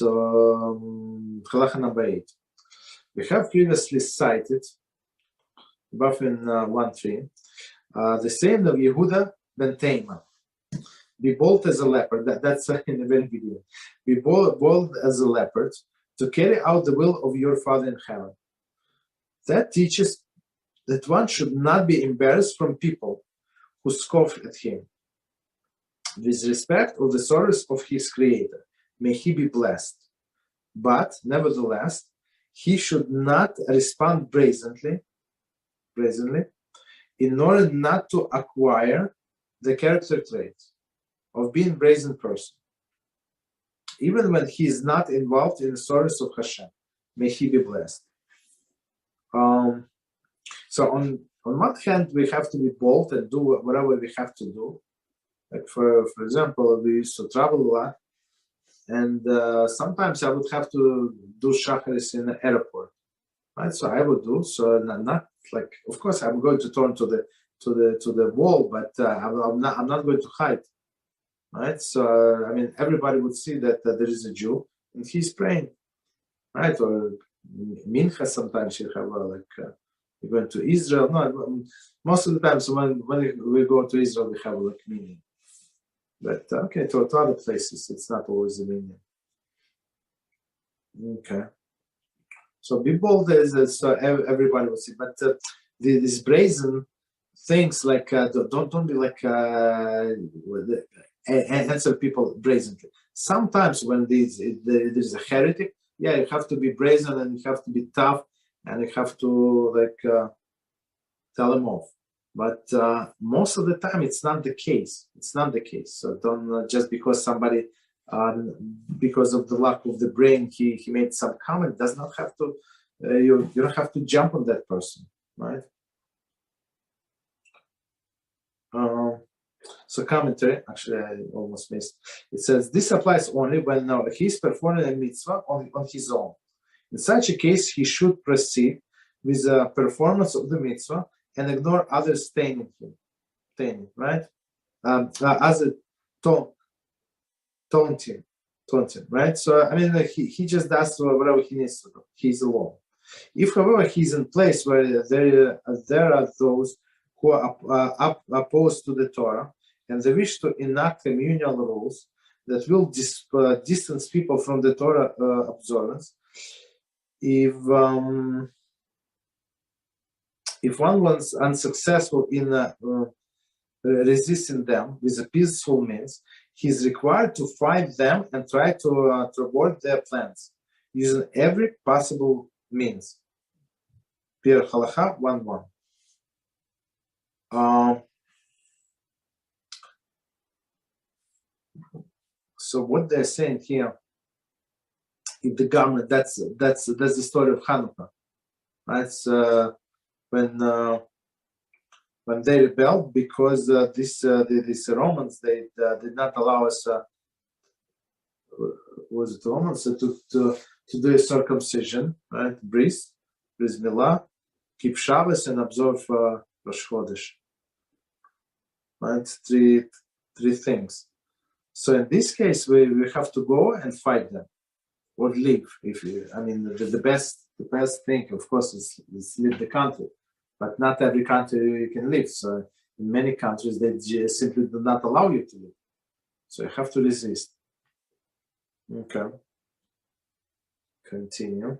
So, halacha number 8. We have previously cited, above in 1.3, the saying of Yehuda ben Tema. Be bold as a leopard. That's in the very beginning. Be bold as a leopard to carry out the will of your Father in heaven. That teaches that one should not be embarrassed from people who scoff at him. With respect of the sorrows of his Creator, may he be blessed. But, nevertheless, he should not respond brazenly, in order not to acquire the character trait of being a brazen person. Even when he is not involved in the sorrows of HaShem, may he be blessed. So on one hand, we have to be bold and do whatever we have to do. Like for example, we used to travel a lot, and sometimes I would have to do shacharis in the airport, right? So I would do so, not like, of course, I'm going to turn to the wall, but I'm not going to hide, right? So I mean, everybody would see that there is a Jew and he's praying, right? Or mincha sometimes you have you go to Israel. No, most of the times when we go to Israel, we have like meaning. But okay, to other places, it's not always a meaning. Okay. So be bold as so everybody will see. But these brazen things, like don't be like answer people brazenly. Sometimes when there's a heretic, yeah, you have to be brazen and you have to be tough and you have to tell him off. But most of the time, it's not the case. It's not the case. So don't just because somebody, because of the lack of the brain, he made some comment. Does not have to. You don't have to jump on that person, right? So commentary. Actually, I almost missed. It says this applies only when he's performing a mitzvah on his own. In such a case, he should proceed with the performance of the mitzvah and ignore others staining him, right? As a taunting, right? So I mean, he just does whatever he needs to do. He's alone. If, however, he's in place where there are those who are opposed to the Torah and they wish to enact communal rules that will distance people from the Torah observance, if one was unsuccessful in resisting them with a peaceful means, he is required to fight them and try to thwart their plans using every possible means. Per Halacha 1:1. So what they're saying here, if the government, that's the story of Hanukkah, right? So, when they rebelled because these Romans, they did not allow us was it Romans to do a circumcision, right? Bris Milah, keep Shabbos and observe Rosh Chodesh, right? Three things. So in this case, we have to go and fight them or leave. The best thing, of course, is leave the country. But not every country you can live. So in many countries, they simply do not allow you to live. So you have to resist. Okay. Continue.